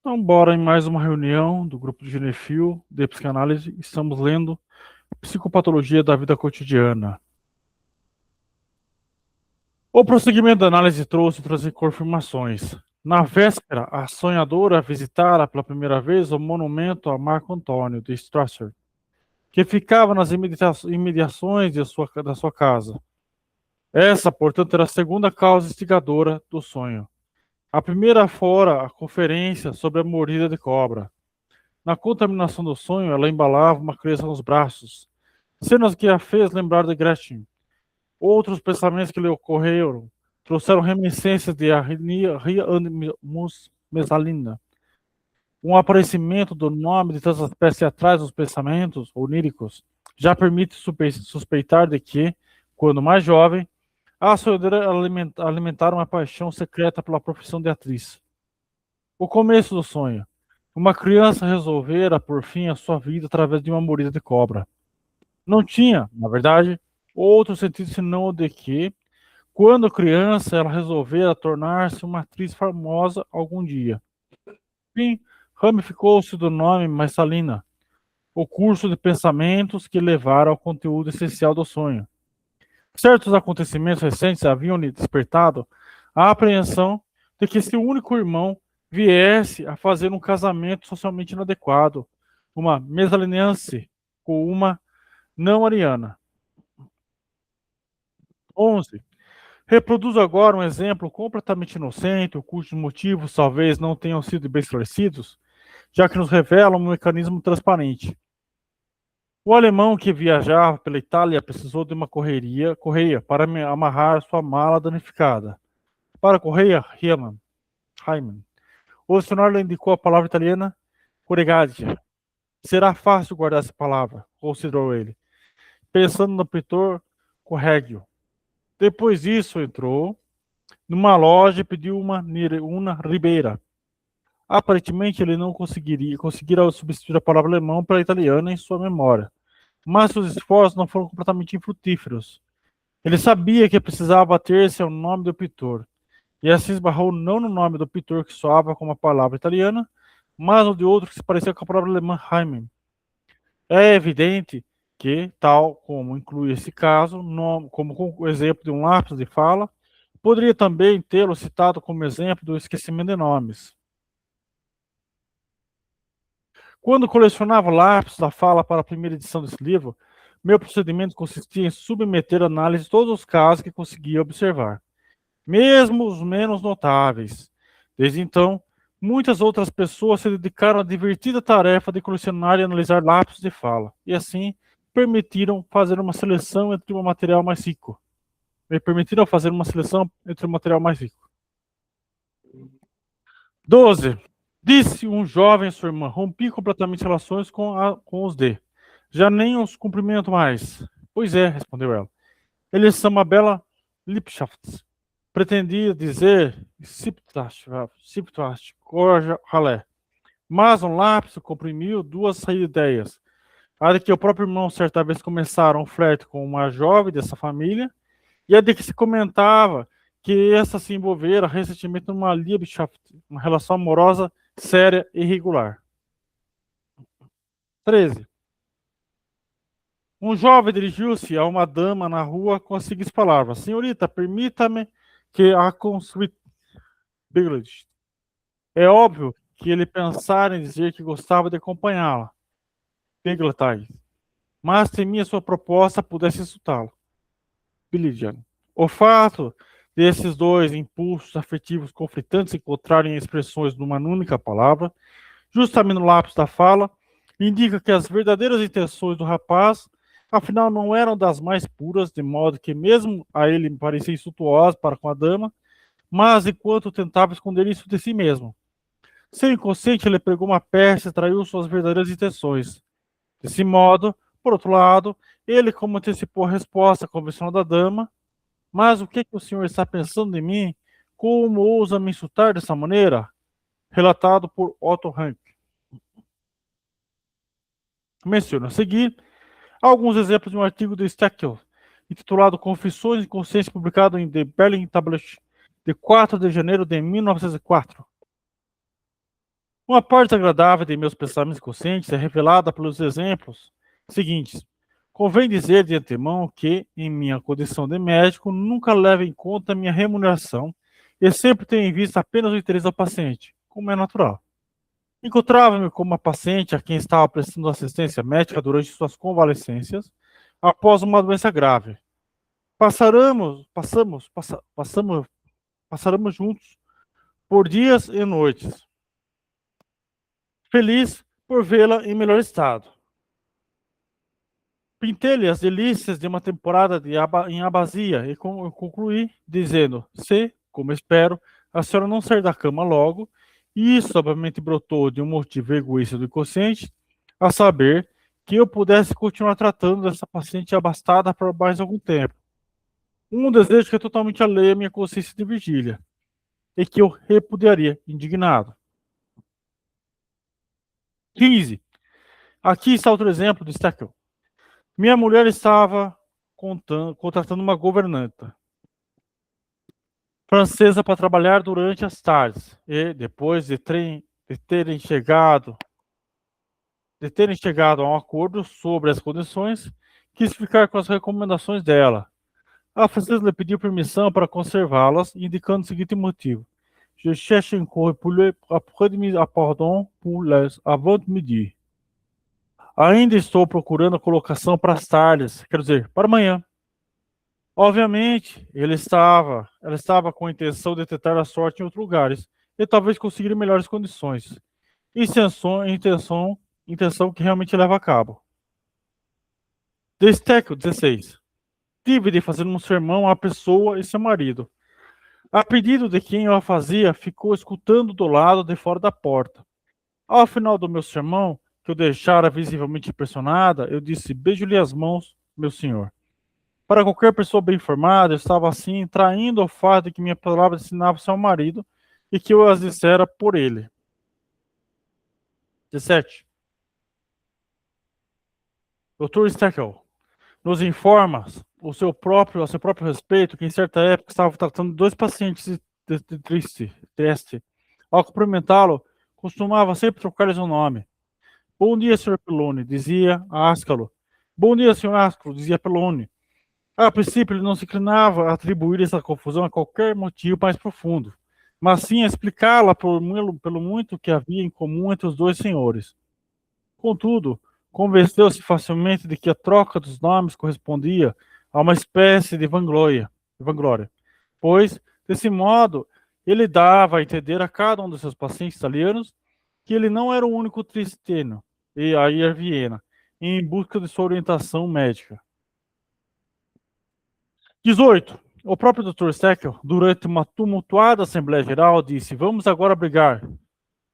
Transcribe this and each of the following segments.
Então, bora em mais uma reunião do grupo de Genefil de psicanálise. Estamos lendo Psicopatologia da Vida Cotidiana. O prosseguimento da análise trouxe outras confirmações. Na véspera, a sonhadora visitara pela primeira vez o monumento a Marco Antônio de Strasser, que ficava nas imediações da sua casa. Essa, portanto, era a segunda causa instigadora do sonho. A primeira fora a conferência sobre a mordida de cobra. Na contaminação do sonho, ela embalava uma criança nos braços, cenas que a fez lembrar de Gretchen. Outros pensamentos que lhe ocorreram trouxeram reminiscências de arritmia mesalina. Um aparecimento do nome de tantas espécies atrás dos pensamentos oníricos já permite suspeitar de que, quando mais jovem, a sonhadora alimentara uma paixão secreta pela profissão de atriz. O começo do sonho. Uma criança resolvera, por fim, a sua vida através de uma mordida de cobra. Não tinha, na verdade, outro sentido senão o de que, quando criança, ela resolvera tornar-se uma atriz famosa algum dia. Enfim, ramificou-se do nome Messalina, o curso de pensamentos que levaram ao conteúdo essencial do sonho. Certos acontecimentos recentes haviam-lhe despertado a apreensão de que seu único irmão viesse a fazer um casamento socialmente inadequado, uma mesaliniança com uma não-ariana. 11. Reproduzo agora um exemplo completamente inocente, cujos motivos talvez não tenham sido bem esclarecidos, já que nos revela um mecanismo transparente. O alemão que viajava pela Itália precisou de uma correia para amarrar sua mala danificada. Para a correia, Heimann. O dicionário indicou a palavra italiana corregadia. Será fácil guardar essa palavra, considerou ele, pensando no pintor Correggio. Depois disso, entrou numa loja e pediu uma ribeira. Aparentemente, ele não conseguira substituir a palavra alemão pela italiana em sua memória, mas seus esforços não foram completamente infrutíferos. Ele sabia que precisava ater-se ao nome do pintor, e assim esbarrou não no nome do pintor que soava como a palavra italiana, mas no de outro que se parecia com a palavra alemã Heimann. É evidente que, tal como inclui esse caso, como exemplo de um lápis de fala, poderia também tê-lo citado como exemplo do esquecimento de nomes. Quando colecionava lápis da fala para a primeira edição desse livro, meu procedimento consistia em submeter à análise todos os casos que conseguia observar, mesmo os menos notáveis. Desde então, muitas outras pessoas se dedicaram à divertida tarefa de colecionar e analisar lápis de fala, e assim permitiram fazer uma seleção entre o material mais rico. 12. Disse um jovem à sua irmã: rompi completamente relações com os D. Já nem os cumprimento mais. Pois é, respondeu ela. Eles são uma bela Liebschaft. Pretendia dizer Siptast, corja, ralé. Mas um lápis comprimiu duas ideias. A de que o próprio irmão certa vez começara um flerte com uma jovem dessa família, e a de que se comentava que essa se envolvera recentemente numa Liebschaft, uma relação amorosa séria e irregular. 13. Um jovem dirigiu-se a uma dama na rua com as seguintes palavras: senhorita, permita-me que a consulte. É óbvio que ele pensara em dizer que gostava de acompanhá-la, mas temia sua proposta pudesse insultá-lo. O fato desses dois impulsos afetivos conflitantes encontrarem expressões numa única palavra, justamente no lápis da fala, indica que as verdadeiras intenções do rapaz, afinal, não eram das mais puras, de modo que mesmo a ele parecia insultuosa para com a dama, mas enquanto tentava esconder isso de si mesmo. Seu inconsciente lhe pregou uma peça e traiu suas verdadeiras intenções. Desse modo, por outro lado, ele, como antecipou a resposta convencional da dama: mas o que o senhor está pensando de mim? Como ousa me insultar dessa maneira? Relatado por Otto Rank. Menciono a seguir alguns exemplos de um artigo de Steckel, intitulado Confissões de Consciência, publicado em The Berlin Tablet, de 4 de janeiro de 1904. Uma parte agradável de meus pensamentos conscientes é revelada pelos exemplos seguintes. Convém dizer de antemão que, em minha condição de médico, nunca levo em conta a minha remuneração e sempre tenho em vista apenas o interesse do paciente, como é natural. Encontrava-me com uma paciente a quem estava prestando assistência médica durante suas convalescências após uma doença grave. Passáramos juntos por dias e noites, feliz por vê-la em melhor estado. Pintei-lhe as delícias de uma temporada em Abasia e concluí dizendo: se, como espero, a senhora não sair da cama logo, e isso obviamente brotou de um motivo egoísta do inconsciente, a saber, que eu pudesse continuar tratando dessa paciente abastada por mais algum tempo. Um desejo que é totalmente alheio à minha consciência de vigília, e que eu repudiaria, indignado. 15. Aqui está outro exemplo de Steckel. Minha mulher estava contratando uma governanta francesa para trabalhar durante as tardes. E depois de terem chegado a um acordo sobre as condições, quis ficar com as recomendações dela. A francesa lhe pediu permissão para conservá-las, indicando o seguinte motivo: Je cherche encore après-midi pardon pour les avant-midi. Ainda estou procurando a colocação para as tardes, quer dizer, para amanhã. Obviamente, ela estava com a intenção de tentar a sorte em outros lugares e talvez conseguir melhores condições. Intenção que realmente leva a cabo. Destaco 16. Tive de fazer um sermão à pessoa e seu marido. A pedido de quem eu a fazia, ficou escutando do lado de fora da porta. Ao final do meu sermão, que eu deixara visivelmente impressionada, eu disse: beijo-lhe as mãos, meu senhor. Para qualquer pessoa bem informada, eu estava assim, traindo o fato de que minha palavra ensinava ao marido e que eu as dissera por ele. 17. Dr. Steckel nos informa a seu próprio respeito que em certa época estava tratando dois pacientes de triste. Ao cumprimentá-lo, costumava sempre trocar-lhes o nome. Bom dia, Sr. Pelone, dizia Ascalo. Bom dia, Sr. Ascalo, dizia Pelone. A princípio, ele não se inclinava a atribuir essa confusão a qualquer motivo mais profundo, mas sim a explicá-la pelo muito que havia em comum entre os dois senhores. Contudo, convenceu-se facilmente de que a troca dos nomes correspondia a uma espécie de vanglória, pois, desse modo, ele dava a entender a cada um dos seus pacientes italianos que ele não era o único tristeno e a ir a Viena, em busca de sua orientação médica. 18. O próprio Dr. Steckel, durante uma tumultuada Assembleia Geral, disse: vamos agora brigar,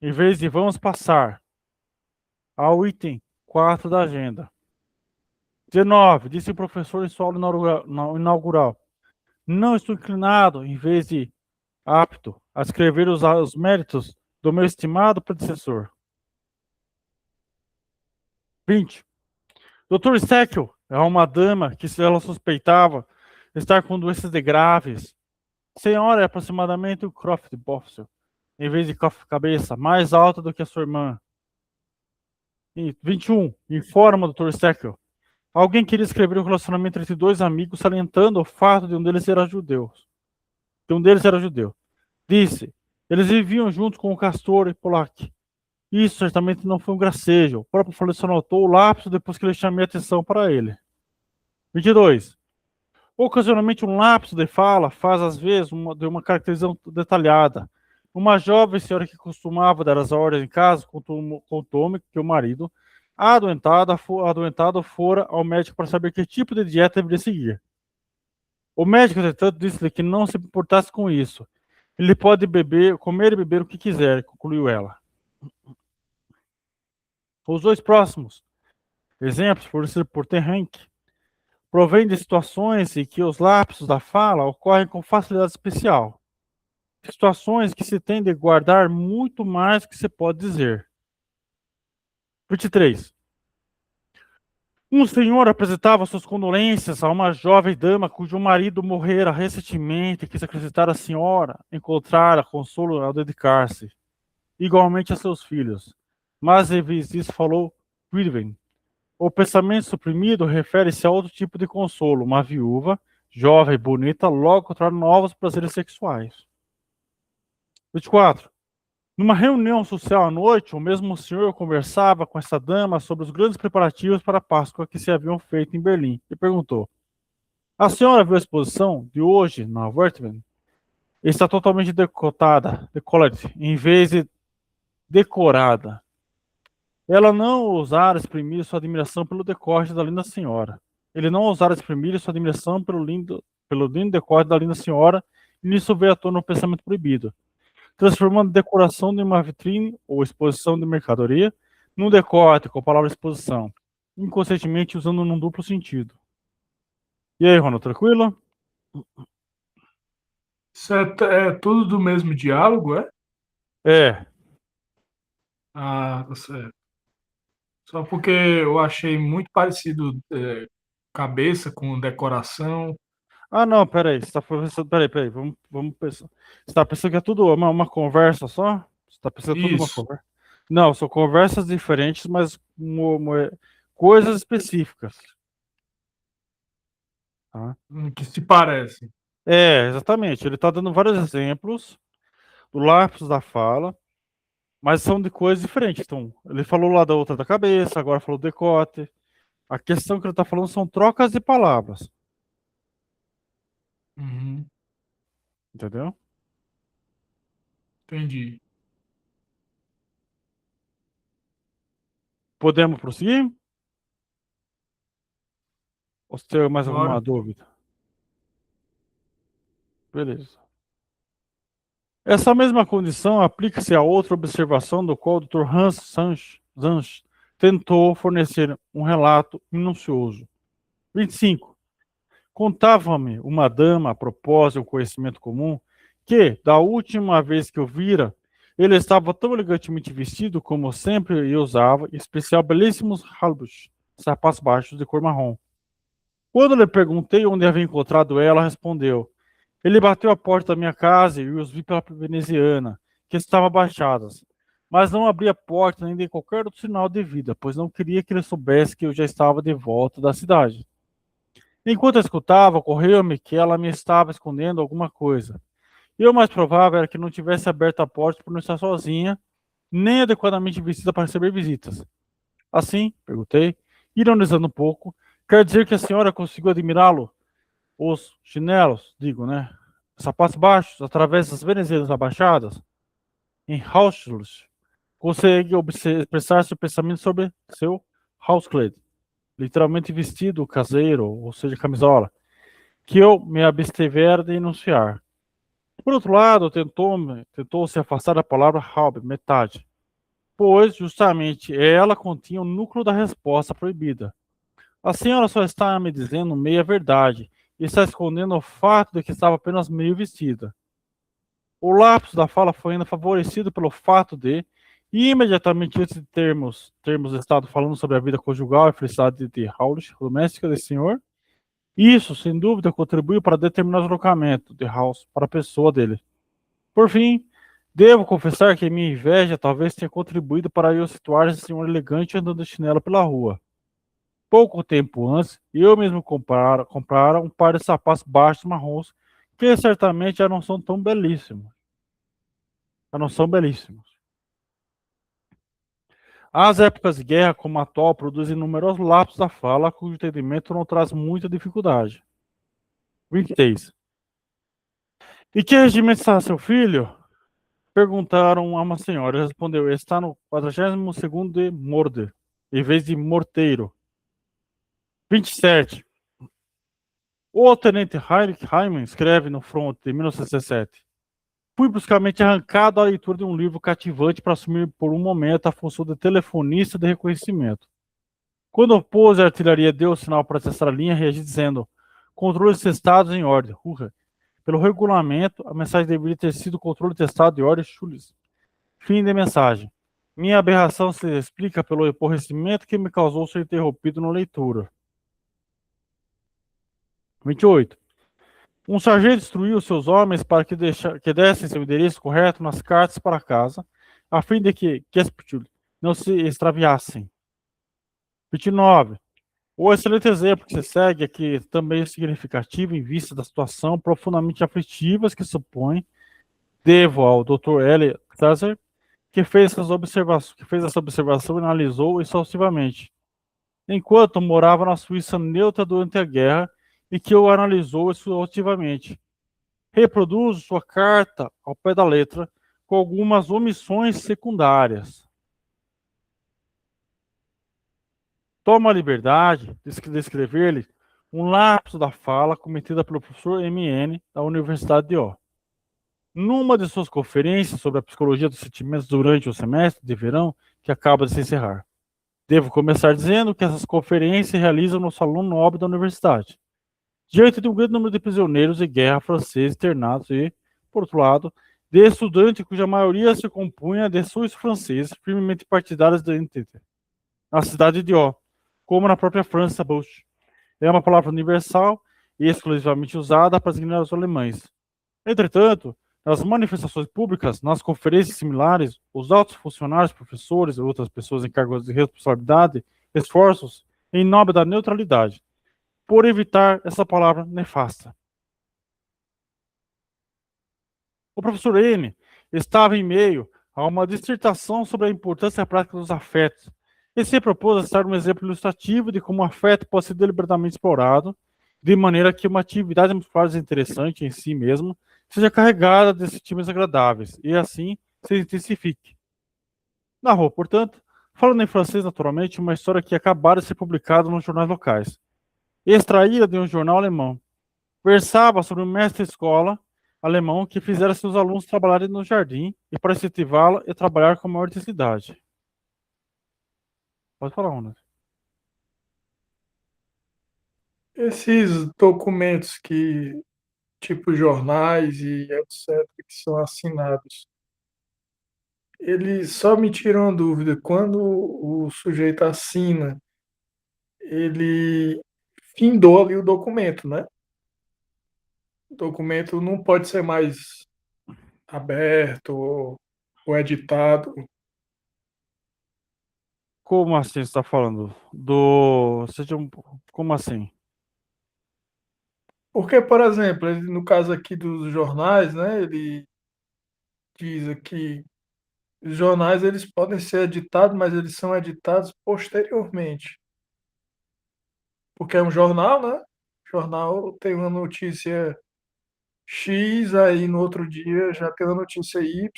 em vez de vamos passar ao item 4 da agenda. 19. Disse o professor em sua aula inaugural: não estou inclinado, em vez de apto, a escrever os méritos do meu estimado predecessor. 20. Dr. Steckel é uma dama que ela suspeitava estar com doenças de graves. Senhora é aproximadamente o Croft Boffel, em vez de cabeça, mais alta do que a sua irmã. 21. Informa o Dr. Steckel. Alguém queria escrever o relacionamento entre dois amigos, salientando o fato de um deles era judeu. Disse: eles viviam juntos com o Castor e Polak. Isso certamente não foi um gracejo. O próprio faleceu notou o lapso depois que ele chamei a atenção para ele. 22. Ocasionalmente, um lapso de fala faz, às vezes, de uma caracterização detalhada. Uma jovem senhora que costumava dar as ordens em casa contou-me que o marido, adoentado, fora ao médico para saber que tipo de dieta deveria seguir. O médico, entretanto, disse-lhe que não se importasse com isso. Ele pode comer e beber o que quiser, concluiu ela. Os dois próximos exemplos, fornecidos por Terrank, provém de situações em que os lapsos da fala ocorrem com facilidade especial. Situações que se tem de guardar muito mais do que se pode dizer. 23. Um senhor apresentava suas condolências a uma jovem dama cujo marido morrera recentemente e quis acrescentar a senhora encontrara consolo ao dedicar-se. igualmente a seus filhos. Mas, em vez disso, falou Ridven. O pensamento suprimido refere-se a outro tipo de consolo. Uma viúva, jovem e bonita, logo encontrar novos prazeres sexuais. 24. Numa reunião social à noite, o mesmo senhor conversava com essa dama sobre os grandes preparativos para a Páscoa que se haviam feito em Berlim e perguntou: a senhora viu a exposição de hoje na Wertmann? Está totalmente decotada, decolete, em vez de decorada. Ela não ousara exprimir sua admiração pelo decote da linda senhora. Ele não ousara exprimir sua admiração pelo lindo decote da linda senhora, e nisso veio à tona o pensamento proibido, transformando a decoração de uma vitrine ou exposição de mercadoria num decote com a palavra exposição, inconscientemente usando num duplo sentido. E aí, Ronald, tranquilo? Isso é tudo do mesmo diálogo, é? É. Ah, tá certo. Só porque eu achei muito parecido cabeça com decoração. Ah, não, peraí. Você tá pensando. Peraí. Vamos pensar. Você está pensando que é tudo uma conversa só? Você está pensando tudo uma Isso, conversa? Não, são conversas diferentes, mas coisas específicas. Tá? que se parecem. É, exatamente. Ele está dando vários exemplos do lapso da fala, mas são de coisas diferentes. Então, ele falou lá da outra da cabeça, agora falou decote. A questão que ele está falando são trocas de palavras. Uhum, Entendeu? entendi. Podemos prosseguir? Ou você tem mais Bora. alguma dúvida? Beleza. Essa mesma condição aplica-se a outra observação do qual o Dr. Hans Sanch tentou fornecer um relato minucioso. 25. Contava-me uma dama, a propósito de um conhecimento comum, que, da última vez que o vira, ele estava tão elegantemente vestido como sempre e usava, em especial belíssimos halbus, sapatos baixos de cor marrom. Quando lhe perguntei onde havia encontrado ela, respondeu: ele bateu a porta da minha casa e os vi pela veneziana, que estava abaixadas. Mas não abri a porta nem dei qualquer outro sinal de vida, pois não queria que ele soubesse que eu já estava de volta da cidade. Enquanto eu escutava, ocorreu-me que ela me estava escondendo alguma coisa. E o mais provável era que não tivesse aberto a porta por não estar sozinha, nem adequadamente vestida para receber visitas. Assim, perguntei, ironizando um pouco, quer dizer que a senhora conseguiu admirá-lo? Os chinelos, digo, né? Sapatos baixos, através das venezianas abaixadas, em Hausschluss, consegue expressar seu pensamento sobre seu Hauskleid, literalmente vestido caseiro, ou seja, camisola, que eu me abstiver de enunciar. Por outro lado, tentou se afastar da palavra Haube, metade, pois justamente ela continha o núcleo da resposta proibida. A senhora só está me dizendo meia verdade e está escondendo o fato de que estava apenas meio vestida. O lapso da fala foi ainda favorecido pelo fato de, imediatamente antes de termos estado falando sobre a vida conjugal e a felicidade de Haulich, doméstica desse senhor, isso, sem dúvida, contribuiu para determinar o deslocamento de House para a pessoa dele. Por fim, devo confessar que minha inveja talvez tenha contribuído para eu situar esse senhor elegante andando de chinelo pela rua. Pouco tempo antes, eu mesmo comprara um par de sapatos baixos marrons, que certamente já não são tão belíssimos. Já não são belíssimos. As épocas de guerra, como a atual, produzem numerosos lapsos da fala, cujo entendimento não traz muita dificuldade. 26. E que regimento está seu filho? Perguntaram a uma senhora. Ele respondeu: está no 42º de Morder, em vez de Morteiro. 27. O tenente Heinrich Heimann escreve no Front de 1917. Fui bruscamente arrancado à leitura de um livro cativante para assumir por um momento a função de telefonista de reconhecimento. Quando o pouso de artilharia deu o sinal para cessar a linha, reagi dizendo: controle testados em ordem. Pelo regulamento, a mensagem deveria ter sido controle testado de ordem Schulz. Fim de mensagem. Minha aberração se explica pelo aborrecimento que me causou ser interrompido na leitura. 28. Um sargento instruiu seus homens para que dessem seu endereço correto nas cartas para casa, a fim de que as não se extraviassem. 29. O excelente exemplo que você segue aqui também é significativo em vista da situação profundamente aflitiva que supõe. Devo ao Dr. L. Tazer, que fez essa observação e analisou exaustivamente, enquanto morava na Suíça neutra durante a guerra e que o analisou exaustivamente. Reproduzo sua carta ao pé da letra, com algumas omissões secundárias. Toma a liberdade de descrever-lhe um lapso da fala cometida pelo professor M.N. da Universidade de O. Numa de suas conferências sobre a psicologia dos sentimentos durante o semestre de verão que acaba de se encerrar. Devo começar dizendo que essas conferências se realizam no Salão Nobre da Universidade, diante de um grande número de prisioneiros de guerra franceses internados e, por outro lado, de estudantes cuja maioria se compunha de suíços franceses firmemente partidários da entidade. Na cidade de O, como na própria França, Bush. É uma palavra universal e exclusivamente usada para designar os alemães. Entretanto, nas manifestações públicas, nas conferências similares, os altos funcionários, professores e outras pessoas em cargos de responsabilidade esforçam-se em nome da neutralidade, por evitar essa palavra nefasta. O professor N estava em meio a uma dissertação sobre a importância prática dos afetos e se propôs a ser um exemplo ilustrativo de como o afeto pode ser deliberadamente explorado, de maneira que uma atividade muscular desinteressante em si mesma seja carregada de sentimentos agradáveis e assim se intensifique. Narrou, portanto, falando em francês naturalmente, uma história que acabara de ser publicada nos jornais locais, extraída de um jornal alemão. Versava sobre um mestre de escola alemão que fizera seus alunos trabalharem no jardim e para incentivá-la a trabalhar com maior intensidade. Pode falar, Ronald. Esses documentos que, tipo jornais e etc., que são assinados, eles só me tiram uma dúvida. Quando o sujeito assina, ele findou ali o documento, né? O documento não pode ser mais aberto ou editado. Como assim você está falando? Do. Como assim? Porque, por exemplo, no caso aqui dos jornais, né, ele diz aqui, os jornais eles podem ser editados, mas eles são editados posteriormente. Porque é um jornal, né? O jornal tem uma notícia X, aí no outro dia já tem uma notícia Y.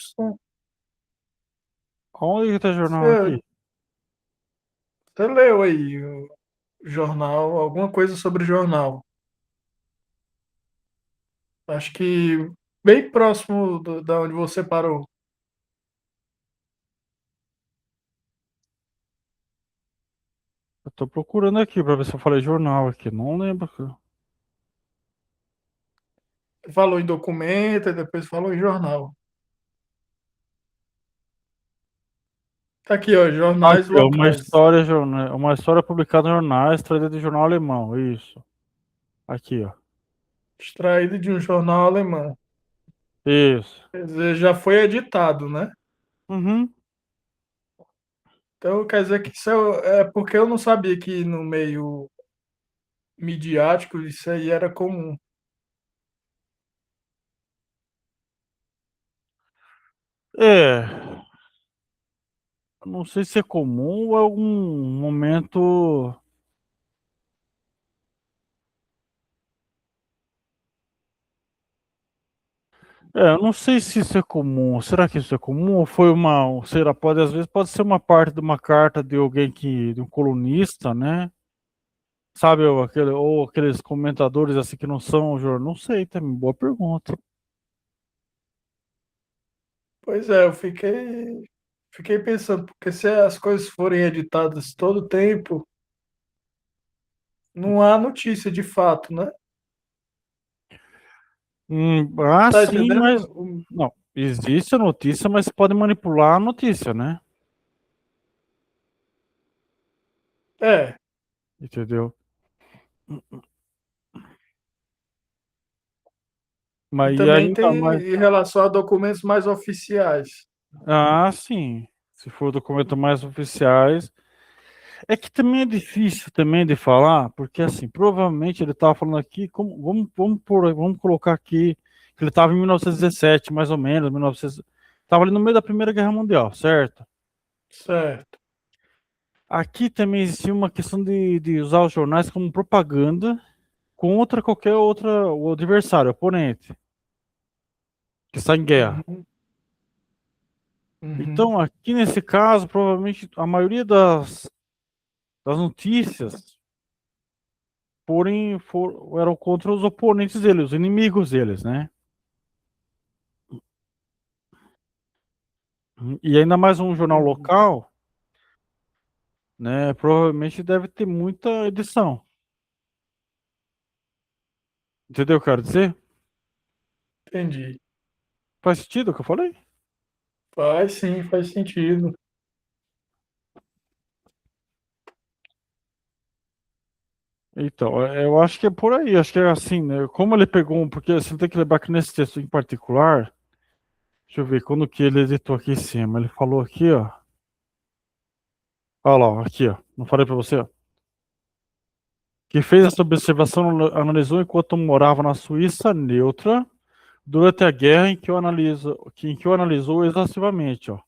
Onde que tá jornal Você, aqui? você leu aí o jornal, alguma coisa sobre jornal. Acho que bem próximo da onde você parou. Eu tô procurando aqui para ver se eu falei jornal aqui. Não lembro. Falou em documento e depois falou em jornal. Tá aqui, ó, jornais Aqui, ó, locais. uma história publicada em jornais, trazida de jornal alemão. Isso. Aqui, ó. Extraído de um jornal alemão. Isso. Quer dizer, já foi editado, né? Uhum. Então quer dizer que isso é porque eu não sabia que no meio midiático isso aí era comum. É, não sei se é comum ou é algum momento. Eu não sei se isso é comum. Será que isso é comum? Ou foi uma. Será, pode, às vezes pode ser uma parte de uma carta de alguém que. De um colunista, né? Sabe, ou aqueles comentadores assim que não são jornal. Não sei, também. Boa pergunta. Pois é, eu fiquei pensando, porque se as coisas forem editadas todo o tempo, não há notícia de fato, né? Tá Sim, mas. entendendo? Não. Existe a notícia, mas você pode manipular a notícia, né? É, Entendeu? e Mas e também ainda tem mais. em relação a documentos mais oficiais. Ah, sim. Se for documentos mais oficiais. É que também é difícil também de falar, porque assim, provavelmente ele estava falando aqui, vamos colocar aqui que ele estava em 1917, mais ou menos, 1900, estava ali no meio da Primeira Guerra Mundial, certo? Certo. Aqui também existia uma questão de usar os jornais como propaganda contra qualquer outra, o adversário, oponente, que está em guerra. Uhum, uhum, Então, aqui nesse caso, provavelmente a maioria das notícias eram contra os oponentes deles, os inimigos deles, né? E ainda mais um jornal entendi. local, né? Provavelmente deve ter muita edição. Entendeu o que eu quero dizer? Entendi. Faz sentido o que eu falei? Faz sim, faz sentido. Então, eu acho que é por aí. Acho que é assim, né? Como ele pegou porque você tem que lembrar que nesse texto em particular, deixa eu ver, quando que ele editou aqui em cima, ele falou aqui, ó. Olha lá, ó, aqui, ó. Não falei pra você, ó. Que fez essa observação, analisou enquanto morava na Suíça neutra durante a guerra em que o analisou exaustivamente, ó.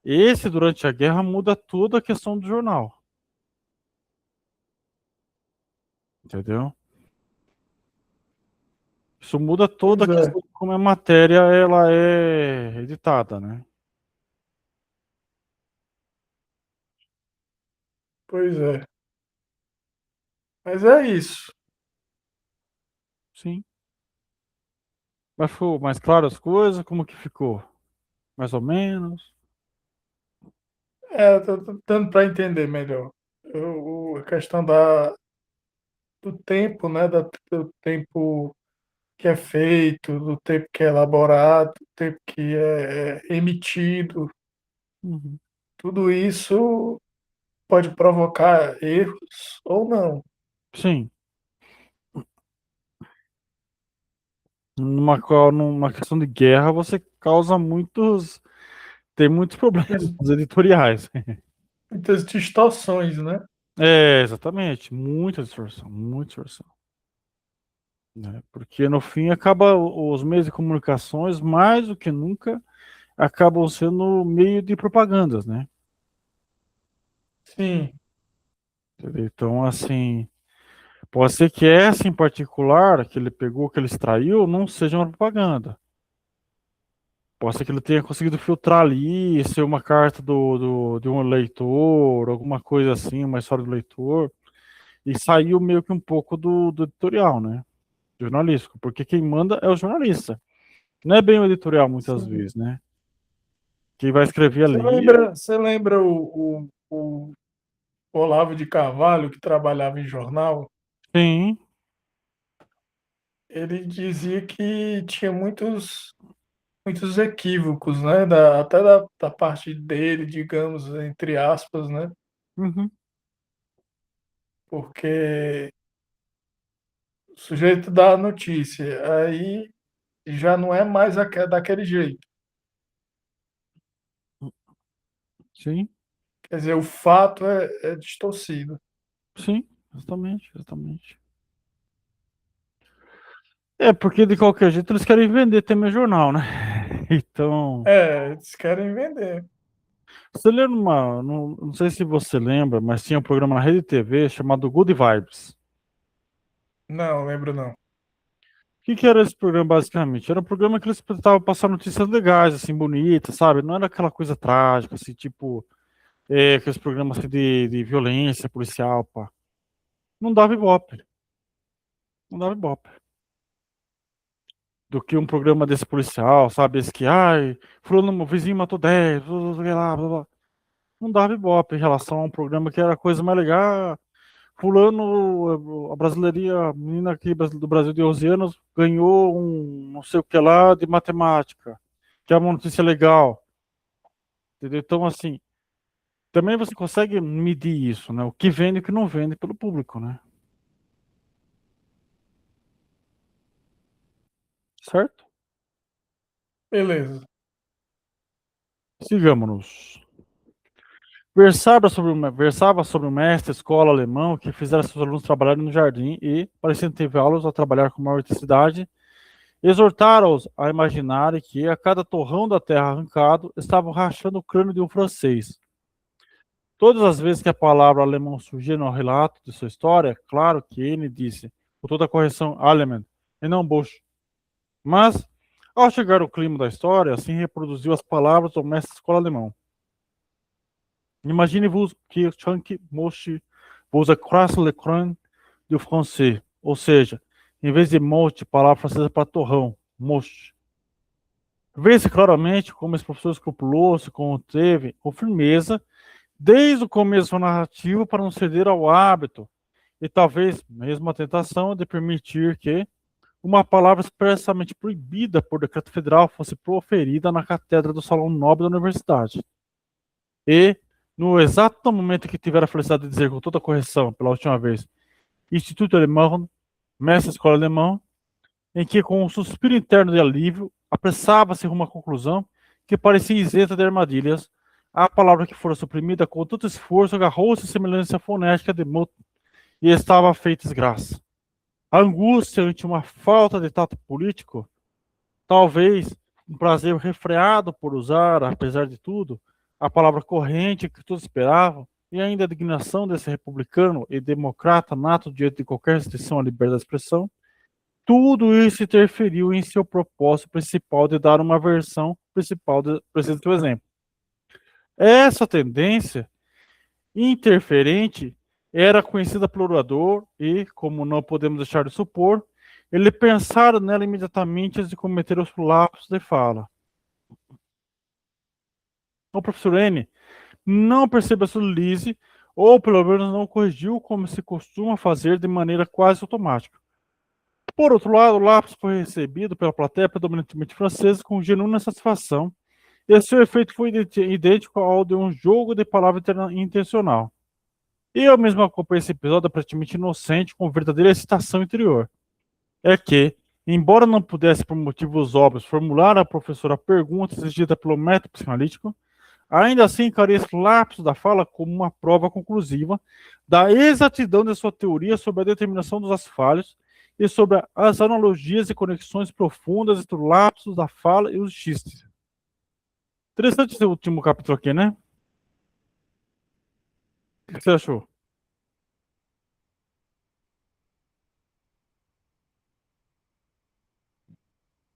Esse, durante a guerra, muda toda a questão do jornal, entendeu? Isso muda toda Pois a é, questão de como a matéria ela é editada, né? pois é. Mas é isso. Sim. Mas ficou mais claro as coisas? Como que ficou? Mais ou menos? É, tô dando para entender melhor. A questão do tempo, né? Do tempo que é feito, do tempo que é elaborado, do tempo que é emitido, Uhum. tudo isso pode provocar erros ou não. Sim. Numa questão de guerra, você causa muitos. Tem muitos problemas Muitas, editoriais. muitas distorções, né? É, exatamente. Muita distorção, muita distorção. Né? Porque no fim acaba os meios de comunicações, mais do que nunca, acabam sendo meio de propagandas, né? Sim, Entendeu? Então, assim, pode ser que essa em particular, que ele pegou, que ele extraiu, não seja uma propaganda. Pode ser que ele tenha conseguido filtrar ali, ser uma carta de um leitor, alguma coisa assim, uma história do leitor, e saiu meio que um pouco do editorial, né? Jornalístico, porque quem manda é o jornalista. Não é bem o editorial muitas sim. vezes, né? Quem vai escrever ali é. Você lembra o Olavo de Carvalho, que trabalhava em jornal? Sim. Ele dizia que tinha muitos equívocos, né? Até da parte dele, digamos, entre aspas, né? Uhum. Porque o sujeito dá a notícia, aí já não é mais daquele jeito. Sim. Quer dizer, o fato é distorcido. Sim. Exatamente, exatamente. É, porque de qualquer jeito eles querem vender também jornal, né? Então, É, eles querem vender. você lembra não sei se você lembra, mas tinha um programa na Rede TV chamado Good Vibes. Não, lembro não. O que que era esse programa basicamente? Era um programa que eles tentavam passar notícias legais, assim, bonitas, sabe? Não era aquela coisa trágica, assim, tipo, aqueles programas assim, de violência policial, pá. Não dava ibope, não dava ibope. Do que um programa desse policial, sabe? Esse que, ai, fulano, meu vizinho matou 10, blá, blá, blá, blá, blá. Não dava ibope em relação a um programa que era a coisa mais legal. Fulano, a brasileirinha, a menina aqui do Brasil de 11 anos, ganhou um não sei o que lá de matemática, que é uma notícia legal. Entendeu? Então, assim, também você consegue medir isso, né? O que vende e o que não vende pelo público, né? Certo? Beleza. Sigamos-nos. Versava sobre o mestre escola alemão que fizera seus alunos trabalharem no jardim e, para incentivá-los a trabalhar com maior intensidade, exortara-os a imaginarem que, a cada torrão da terra arrancado, estavam rachando o crânio de um francês. Todas as vezes que a palavra alemão surgia no relato de sua história, claro que ele disse, com toda a correção, Allemand, e não Bush. Mas, ao chegar ao clima da história, assim reproduziu as palavras do mestre escola alemão. Imaginez-vous que Chunky Moshi vous écrase le crâne du français. Ou seja, em vez de moche, palavra francesa para torrão, moche. Vê-se claramente como esse professor escrupuloso se conteve com firmeza desde o começo da narrativa para não ceder ao hábito e talvez mesmo a tentação de permitir que uma palavra expressamente proibida por decreto federal fosse proferida na cátedra do Salão Nobre da Universidade. E, no exato momento em que tivera a felicidade de dizer com toda a correção, pela última vez, Instituto Alemão, mestre escola alemão, em que, com um suspiro interno de alívio, apressava-se rumo à conclusão que parecia isenta de armadilhas, a palavra que fora suprimida com tanto esforço agarrou-se à semelhança fonética de Mut e estava feita desgraça. A angústia ante uma falta de tato político, talvez um prazer refreado por usar, apesar de tudo, a palavra corrente que todos esperavam, e ainda a indignação desse republicano e democrata nato diante de qualquer restrição à liberdade de expressão, tudo isso interferiu em seu propósito principal de dar uma versão principal do presente exemplo. Essa tendência interferente era conhecida pelo orador e, como não podemos deixar de supor, ele pensara nela imediatamente antes de cometer os lapsos de fala. O professor N não percebeu a sua lise, ou pelo menos não corrigiu como se costuma fazer de maneira quase automática. Por outro lado, o lápis foi recebido pela plateia predominantemente francesa com genuína satisfação, e seu efeito foi idêntico ao de um jogo de palavras intencional. Eu mesmo acompanhei esse episódio aparentemente inocente com verdadeira excitação interior. É que, embora não pudesse, por motivos óbvios, formular à professora a pergunta exigida pelo método psicanalítico, ainda assim encarei esse lapso da fala como uma prova conclusiva da exatidão de sua teoria sobre a determinação dos asfalhos e sobre as analogias e conexões profundas entre os lapsos da fala e os xistes. Interessante esse último capítulo aqui, né? O que você achou?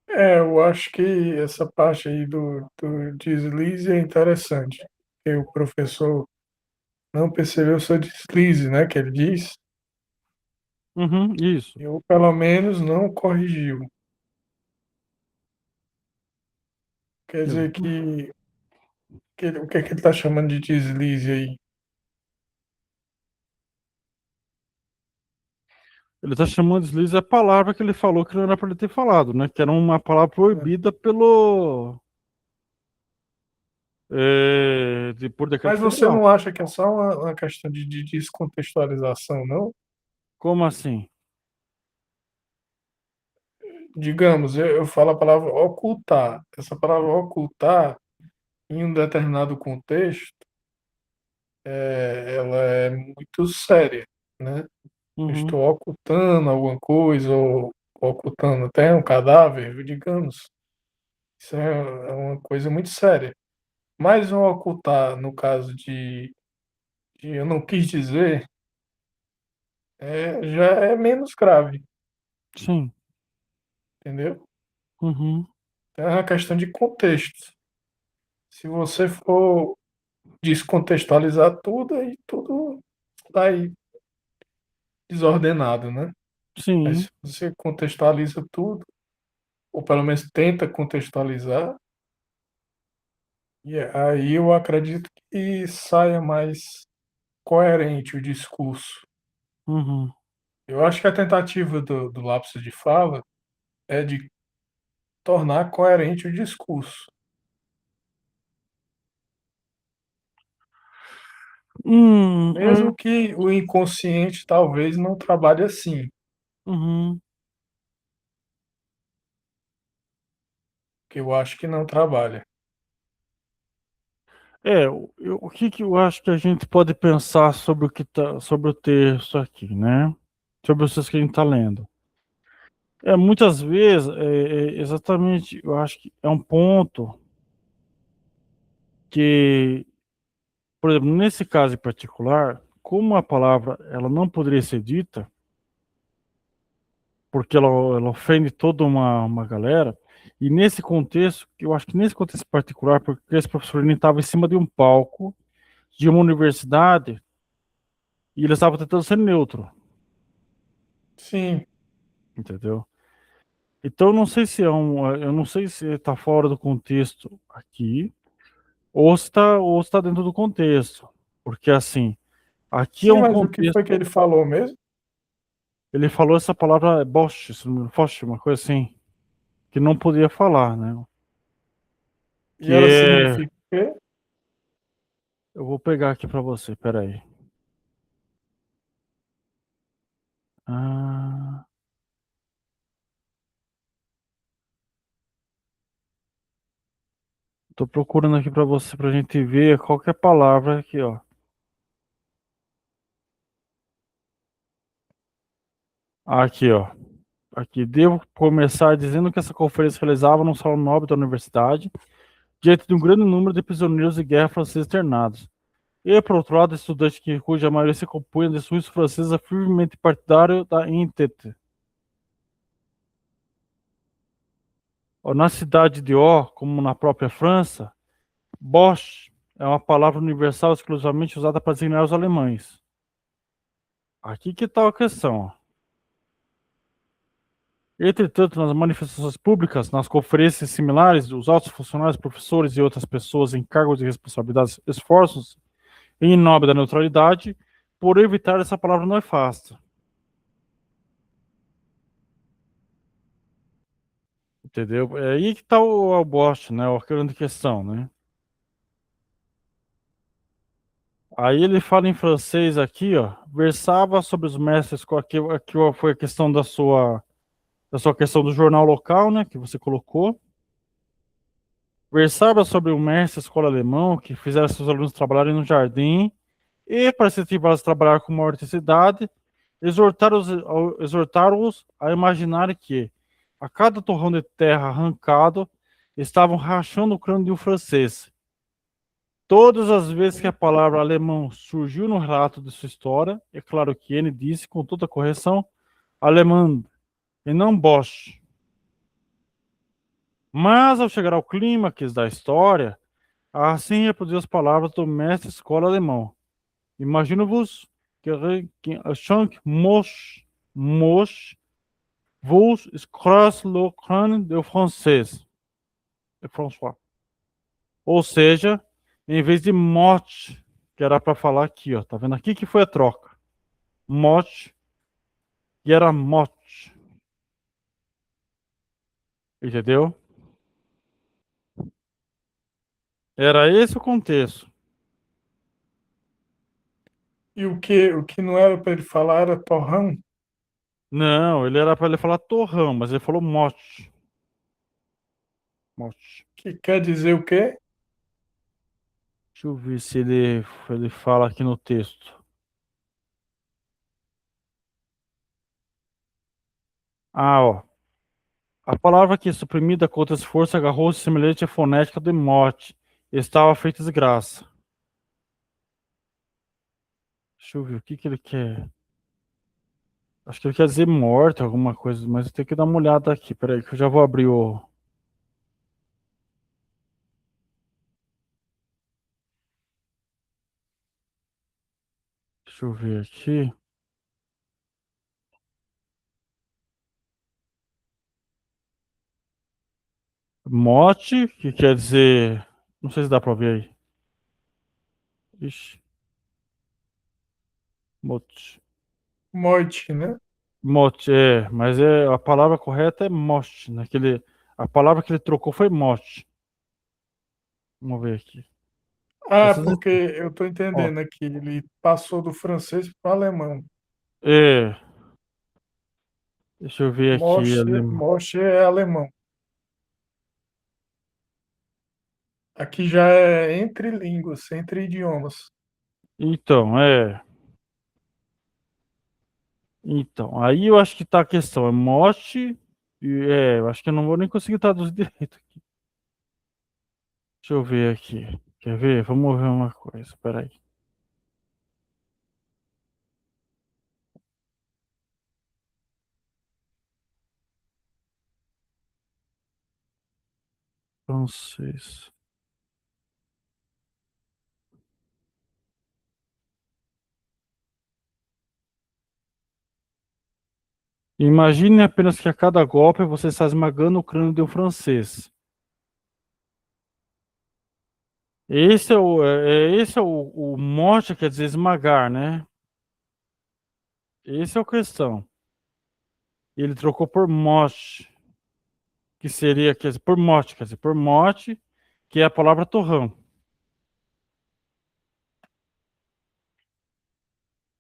Eu acho que essa parte aí do deslize é interessante. Que o professor não percebeu seu deslize, né? Que ele diz, Uhum, isso. ou pelo menos não corrigiu. Quer dizer o que é que ele está chamando de deslize aí? Ele está chamando de deslize a palavra que ele falou que não era para ele ter falado, né? Que era uma palavra É. proibida por decreto Mas você federal. não acha que é só uma questão de descontextualização, não? Como assim? Digamos, eu falo a palavra ocultar. Essa palavra ocultar, em um determinado contexto, ela é muito séria, né? Eu Uhum, estou ocultando alguma coisa, ou ocultando até um cadáver, digamos. Isso é uma coisa muito séria. Mas o ocultar, no caso de eu não quis dizer, já é menos grave, sim. entendeu? Uhum, É uma questão de contexto. Se você for descontextualizar tudo, aí tudo sai desordenado, né? Mas sim. se você contextualiza tudo, ou pelo menos tenta contextualizar, e aí eu acredito que saia mais coerente o discurso. Uhum. Eu acho que a tentativa do lapso de fala é de tornar coerente o discurso, É, mesmo que o inconsciente talvez não trabalhe assim, uhum. que eu acho que não trabalha. o que que eu acho que a gente pode pensar sobre sobre o texto aqui, né? Sobre os textos que a gente está lendo. Muitas vezes, exatamente, eu acho que é um ponto que, por exemplo, nesse caso em particular, como a palavra ela não poderia ser dita, porque ela ofende toda uma galera, e nesse contexto, eu acho que nesse contexto particular, porque esse professor ele estava em cima de um palco de uma universidade e ele estava tentando ser neutro, Sim. entendeu? Então, eu não sei se está fora do contexto aqui, ou se tá dentro do contexto. Porque assim, aqui é Sim, um mas o que foi que contexto. ele falou mesmo? Ele falou essa palavra Bosch, se não me engano, Foch, uma coisa assim, que não podia falar, né? E Que ela é. significa o quê? Eu vou pegar aqui para você, peraí. Ah, tô procurando aqui para você, pra gente ver qualquer palavra aqui, ó. Aqui, ó. Aqui, devo começar dizendo que essa conferência realizava no Salão Nobre da Universidade, diante de um grande número de prisioneiros de guerra franceses internados. E, por outro lado, estudantes cuja maioria se compunha de suíços franceses firmemente partidário da Entente. Na cidade de O, como na própria França, Bosch é uma palavra universal exclusivamente usada para designar os alemães. Aqui que está a questão. Entretanto, nas manifestações públicas, nas conferências similares, os altos funcionários, professores e outras pessoas em cargos de responsabilidades esforçam-se em nome da neutralidade por evitar essa palavra nefasta. Entendeu? É aí que está o Bosch, né? A grande questão, né? Aí ele fala em francês aqui, ó. Versava sobre os mestres, aqui ó, foi a questão da sua questão do jornal local, né? Que você colocou. Versava sobre o mestre da escola alemão que fizera seus alunos trabalharem no jardim e, para incentivá-los a trabalhar com maior intensidade, exortar-os a imaginar que, a cada torrão de terra arrancado, estavam rachando o crânio de um francês. Todas as vezes que a palavra alemão surgiu no relato de sua história, é claro que ele disse com toda correção alemão e não Bosch. Mas ao chegar ao clímax da história, assim reproduziu as palavras do mestre escola alemão. Imagino-vos que Schank Mosch vos escrase le crâne de francês, de François. Ou seja, em vez de morte, que era para falar aqui, ó, tá vendo aqui que foi a troca. Morte e era morte, entendeu? Era esse o contexto. E o que não era para ele falar era torrão, Não, ele era para ele falar torrão, mas ele falou morte. Morte. que quer dizer o quê? Deixa eu ver se ele fala aqui no texto. Ah, ó. A palavra que, suprimida com outras forças, agarrou-se semelhante à fonética de morte. Estava feita desgraça. Deixa eu ver o que que ele quer. Acho que ele quer dizer morte, alguma coisa, mas eu tenho que dar uma olhada aqui. Peraí, que eu já vou abrir o. Deixa eu ver aqui. Mote, que quer dizer. Não sei se dá pra ver aí. Ixi, mote. Morte, né? Mote, mas a palavra correta é mote. A palavra que ele trocou foi mote. Vamos ver aqui. Ah, Essas, porque eu estou ó, entendendo aqui. Ele passou do francês para o alemão. é, deixa eu ver aqui. Mosche, Mosche é alemão. Aqui já é entre línguas, entre idiomas. Então, Então, aí eu acho que tá a questão. É morte. Eu acho que eu não vou nem conseguir traduzir direito aqui. Deixa eu ver aqui. Quer ver? Vamos ver uma coisa. Peraí. Francês. Imagine apenas que a cada golpe você está esmagando o crânio de um francês. Esse é o morte, quer dizer esmagar, né? Esse é a questão. Ele trocou por morte, que seria, quer dizer, por morte, quer dizer, por morte, que é a palavra torrão.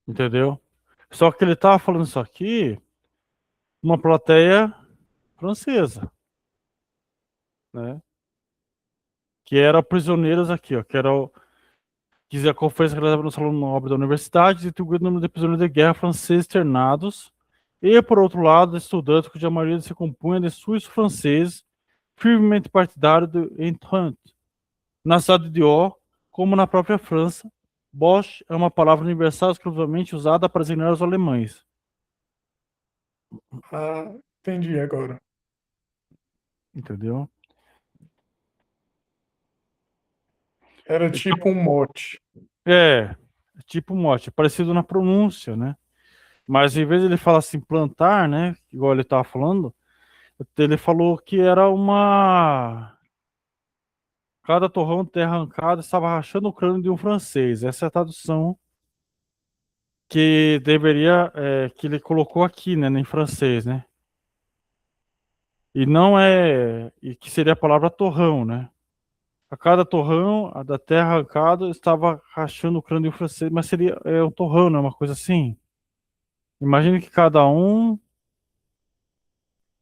Entendeu? Só que ele estava falando isso aqui numa plateia francesa, né? Que era prisioneiros aqui, ó, que era o que dizia a conferência realizada no Salão Nobre da Universidade, distribuindo o número de prisioneiros de guerra franceses internados, e, por outro lado, estudantes cuja maioria se compunha de suíços franceses, firmemente partidários do Entente. Na cidade de O, como na própria França, Bosch é uma palavra universal exclusivamente usada para designar os alemães. Ah, entendi agora. Entendeu? Era tipo Então, um mote. é, tipo mote, parecido na pronúncia, né? Mas em vez de ele falar assim, plantar, né? Igual ele estava falando, ele falou que era uma. Cada torrão de terra arrancada estava rachando o crânio de um francês. Essa é a tradução que deveria, que ele colocou aqui, né, em francês, né? E não é, e que seria a palavra torrão, né? A cada torrão a da terra arrancada estava rachando o crânio de um francês, mas seria um torrão, não é uma coisa assim? Imagine que É, se a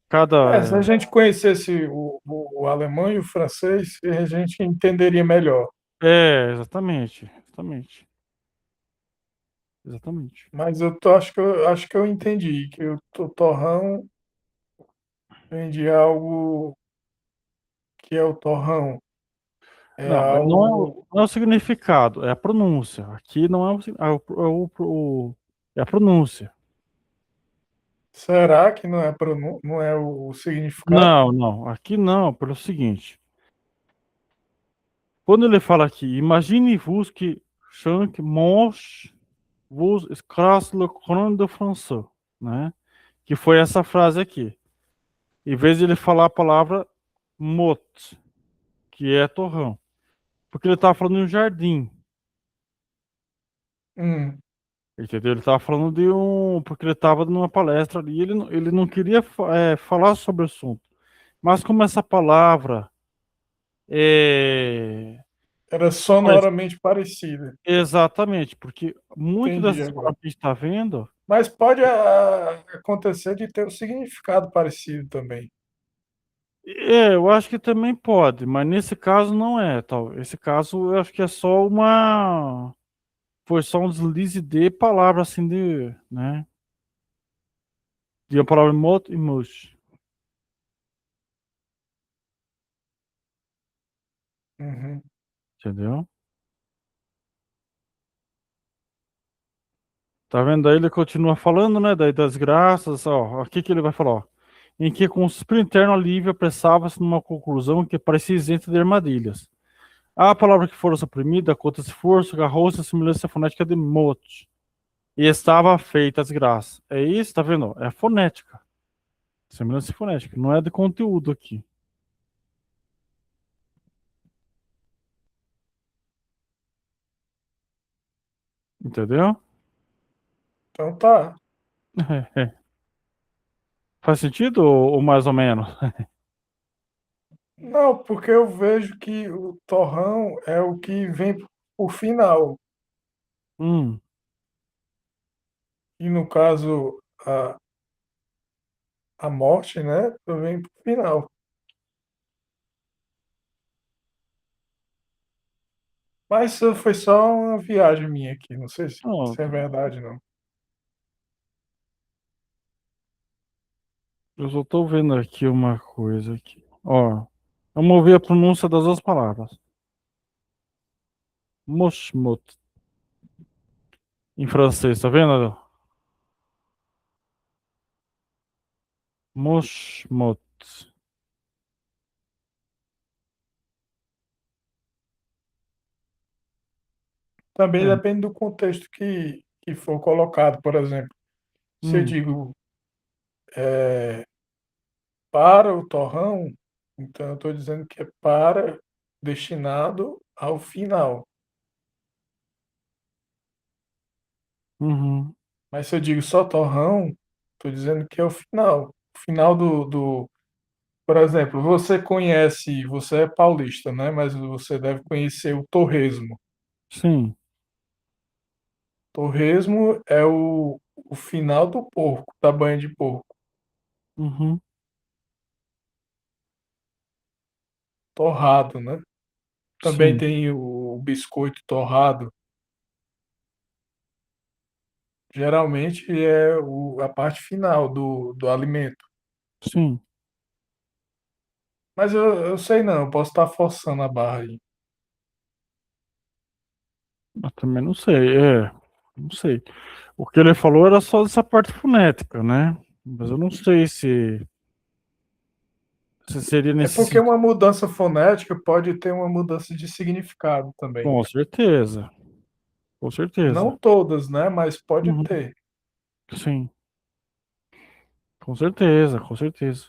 cada, gente conhecesse o alemão e o francês, a gente entenderia melhor. exatamente, exatamente. Mas acho que eu entendi que o torrão vem de algo que é o torrão. É Não, mas algo. não é o significado, é a pronúncia. Aqui não é é a pronúncia. Será que não é, não é o significado? Não, não, aqui não, pelo seguinte. Quando ele fala aqui, imagine-vous que Shank mange vos escrasse le crâne de français, né? Que foi essa frase aqui. Em vez de ele falar a palavra mot, que é torrão. Porque ele estava falando de um jardim, Hum, entendeu? Ele estava falando de um. Porque ele estava numa palestra ali, ele não queria falar sobre o assunto. Mas como essa palavra é. era sonoramente parecida. Exatamente, porque muito Entendi dessas agora. palavras que a gente está vendo. Mas pode acontecer de ter um significado parecido também. Eu acho que também pode, mas nesse caso não é, tal. Esse caso eu acho que é só uma. Foi só um deslize de palavra, assim, né? De uma palavra mot e mush, Uhum. entendeu? Tá vendo? Aí ele continua falando, né? Daí das graças, ó. Aqui que ele vai falar, ó. Em que com o suspiro interno alívio apressava-se numa conclusão que parecia isenta de armadilhas. A palavra que fora suprimida, contra esforço, agarrou-se à semelhança fonética de mot. E estava feita as graças. É isso, tá vendo? É a fonética. Semelhança fonética. Não é de conteúdo aqui. Entendeu? Então tá. Faz sentido ou mais ou menos? Não, porque eu vejo que o torrão é o que vem por final. Hum. E no caso, a morte, né, vem por final. Mas isso foi só uma viagem minha aqui, não sei Não, se é verdade, não. eu só tô vendo aqui uma coisa aqui. Ó, vamos ver a pronúncia das duas palavras. Moshmot, em francês, tá vendo? Moshmot. Também É. depende do contexto que for colocado, por exemplo. Se eu Hum, digo para o torrão, então eu estou dizendo que é para, destinado ao final. uhum, Mas se eu digo só torrão, estou dizendo que é o final. O final por exemplo, você é paulista, né? Mas você deve conhecer o torresmo. sim. Torresmo é o final do porco, da banha de porco. Uhum, Torrado, né? Também sim. tem o biscoito torrado. Geralmente é a parte final do alimento. Sim. Mas eu sei não, eu posso estar forçando a barra aí. Eu também não sei. É. Não sei. O que ele falou era só dessa parte fonética, né? Mas eu não sei se seria É nesse porque sentido. uma mudança fonética pode ter uma mudança de significado também. Com certeza. Com Não certeza. todas, né? Mas pode Uhum, ter. sim. Com certeza. Com certeza.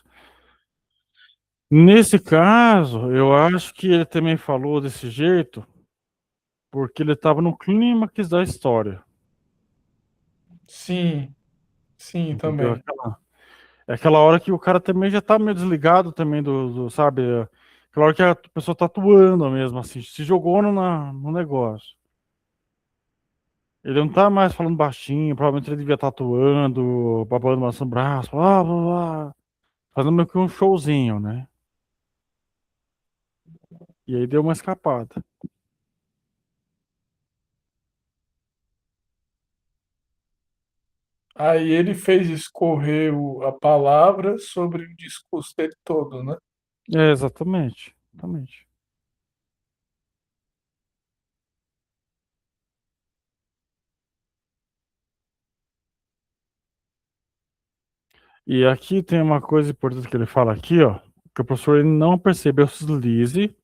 Nesse caso, eu acho que ele também falou desse jeito porque ele estava no clímax da história. Sim, sim, Entendeu? também. É aquela hora que o cara também já tá meio desligado também sabe? Aquela hora que a pessoa tá atuando mesmo, assim, se jogou no negócio. Ele não tá mais falando baixinho, provavelmente ele devia estar atuando, babando, balançando o braço, blá, blá, blá, fazendo meio que um showzinho, né? E aí deu uma escapada. Aí ele fez escorrer a palavra sobre o discurso dele todo, né? É, exatamente, exatamente. E aqui tem uma coisa importante que ele fala aqui, ó, que o professor ele não percebeu os deslize,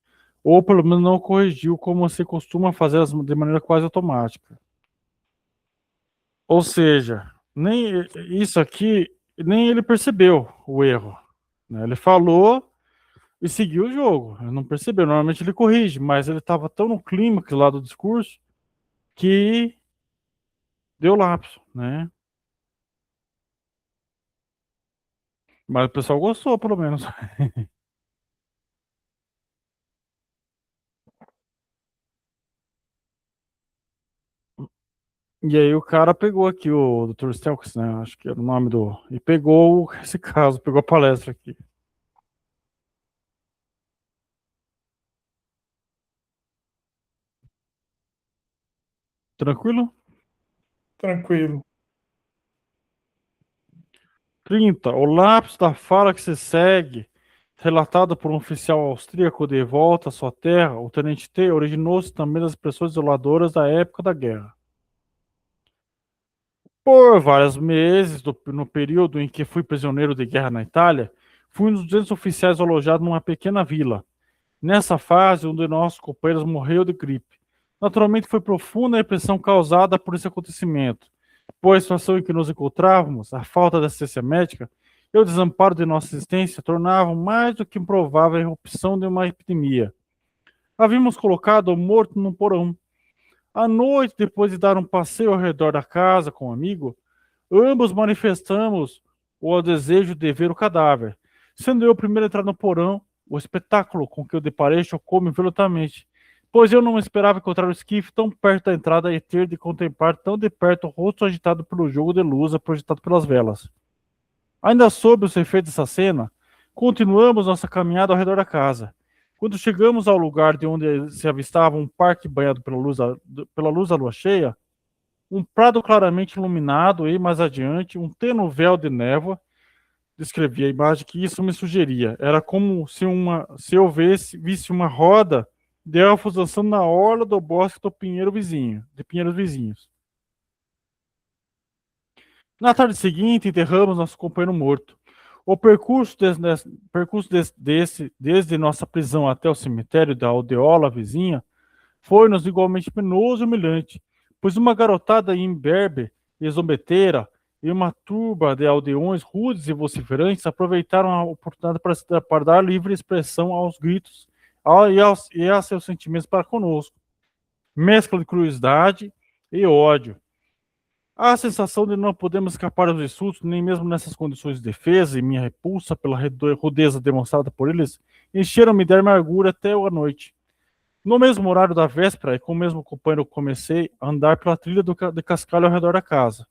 ou pelo menos não corrigiu como se costuma fazer de maneira quase automática. Ou seja, nem isso aqui, nem ele percebeu o erro, né? Ele falou e seguiu o jogo. Ele não percebeu. Normalmente ele corrige, mas ele estava tão no clímax lá do discurso que deu lapso, né? Mas o pessoal gostou, pelo menos. E aí o cara pegou aqui o Dr. Stelks, né? Acho que era o nome do. E pegou esse caso, pegou a palestra aqui. Tranquilo? Tranquilo. 30. O lapso da fala que se segue, relatado por um oficial austríaco de volta à sua terra, o Tenente T, originou-se também das expressões isoladoras da época da guerra. Por vários meses, no período em que fui prisioneiro de guerra na Itália, fui um dos 200 oficiais alojados numa pequena vila. Nessa fase, um de nossos companheiros morreu de gripe. Naturalmente, foi profunda a impressão causada por esse acontecimento, pois a situação em que nos encontrávamos, a falta de assistência médica e o desamparo de nossa existência tornavam mais do que improvável a erupção de uma epidemia. Havíamos colocado o morto num porão. À noite, depois de dar um passeio ao redor da casa com um amigo, ambos manifestamos o desejo de ver o cadáver. Sendo eu o primeiro a entrar no porão, o espetáculo com que eu deparei chocou-me violentamente, pois eu não esperava encontrar o esquife tão perto da entrada e ter de contemplar tão de perto o rosto agitado pelo jogo de luz projetado pelas velas. Ainda sob os efeitos dessa cena, continuamos nossa caminhada ao redor da casa. Quando chegamos ao lugar de onde se avistava um parque banhado pela luz da lua cheia, um prado claramente iluminado e, mais adiante, um tênue véu de névoa descrevia a imagem que isso me sugeria. Era como se eu visse uma roda de elfos dançando na orla do bosque do pinheiro vizinho, de pinheiros vizinhos. Na tarde seguinte, enterramos nosso companheiro morto. O desde nossa prisão até o cemitério da aldeola vizinha foi-nos igualmente penoso e humilhante, pois uma garotada imberbe e zombeteira e uma turba de aldeões rudes e vociferantes aproveitaram a oportunidade para dar livre expressão aos gritos e a seus sentimentos para conosco. Mescla de curiosidade e ódio. A sensação de não podermos escapar dos insultos, nem mesmo nessas condições de defesa, e minha repulsa pela rudeza demonstrada por eles, encheram-me de amargura até a noite. No mesmo horário da véspera, e com o mesmo companheiro, comecei a andar pela trilha de cascalho ao redor da casa,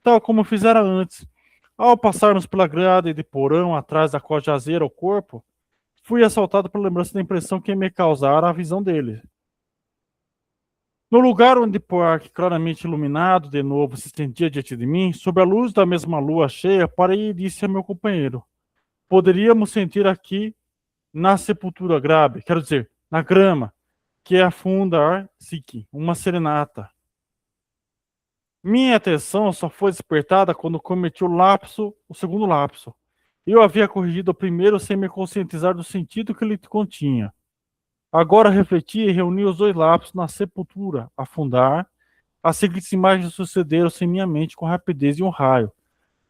tal como fizera antes. Ao passarmos pela grade de porão atrás da qual jazera o corpo, fui assaltado pela lembrança da impressão que me causara a visão dele. No lugar onde o parque, claramente iluminado de novo, se estendia diante de mim, sob a luz da mesma lua cheia, parei e disse a meu companheiro: poderíamos sentir aqui, na sepultura grave, quero dizer, na grama, que afunda Siki, uma serenata. Minha atenção só foi despertada quando cometi o segundo lapso. Eu havia corrigido o primeiro sem me conscientizar do sentido que ele continha. Agora refleti e reuni os dois lapsos na sepultura, afundar. As seguintes imagens sucederam-se em minha mente com rapidez de um raio.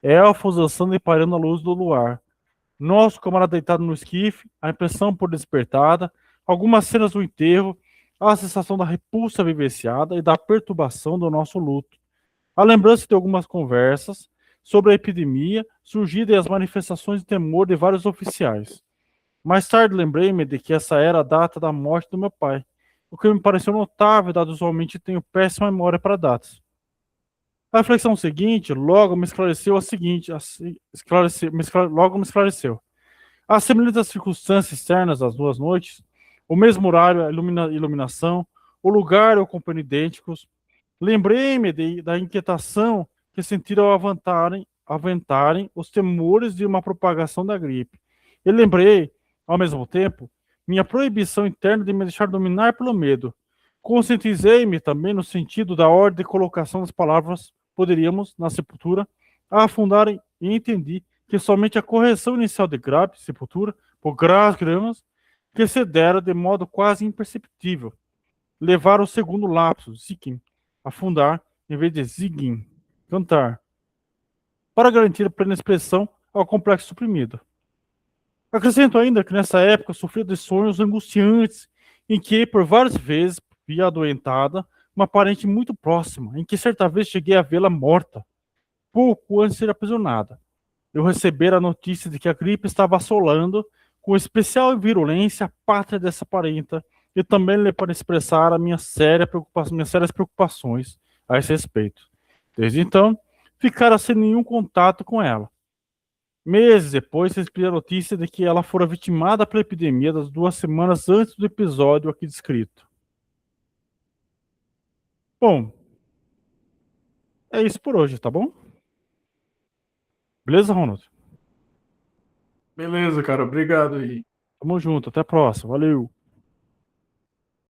Elfos dançando e parando a luz do luar. Nosso camarada deitado no esquife, a impressão por despertada, algumas cenas do enterro, a sensação da repulsa vivenciada e da perturbação do nosso luto. A lembrança de algumas conversas sobre a epidemia surgida e as manifestações de temor de vários oficiais. Mais tarde lembrei-me de que essa era a data da morte do meu pai, o que me pareceu notável, dado usualmente tenho péssima memória para datas. A reflexão seguinte logo me esclareceu logo me esclareceu. As semelhantes circunstâncias externas das duas noites, o mesmo horário, a iluminação, o lugar e o companheiro idênticos, lembrei-me da inquietação que sentiram ao aventarem os temores de uma propagação da gripe. E lembrei, ao mesmo tempo, minha proibição interna de me deixar dominar pelo medo. Conscientizei-me também no sentido da ordem de colocação das palavras poderíamos, na sepultura, afundar e entendi que somente a correção inicial de grave, sepultura, por gramas, que se dera de modo quase imperceptível, levar o segundo lapso, zikin, afundar, em vez de zigin, cantar, para garantir a plena expressão ao complexo suprimido. Acrescento ainda que nessa época sofria de sonhos angustiantes, em que, por várias vezes, via adoentada uma parente muito próxima, em que certa vez cheguei a vê-la morta, pouco antes de ser aprisionada. Eu recebera a notícia de que a gripe estava assolando, com especial virulência, a pátria dessa parenta, e também lhe para expressar minhas sérias preocupações a esse respeito. Desde então, ficara sem nenhum contato com ela. Meses depois, recebi a notícia de que ela fora vitimada pela epidemia das 2 semanas antes do episódio aqui descrito. Bom, é isso por hoje, tá bom? Beleza, Ronald? Beleza, cara. Obrigado aí. Tamo junto, até a próxima. Valeu!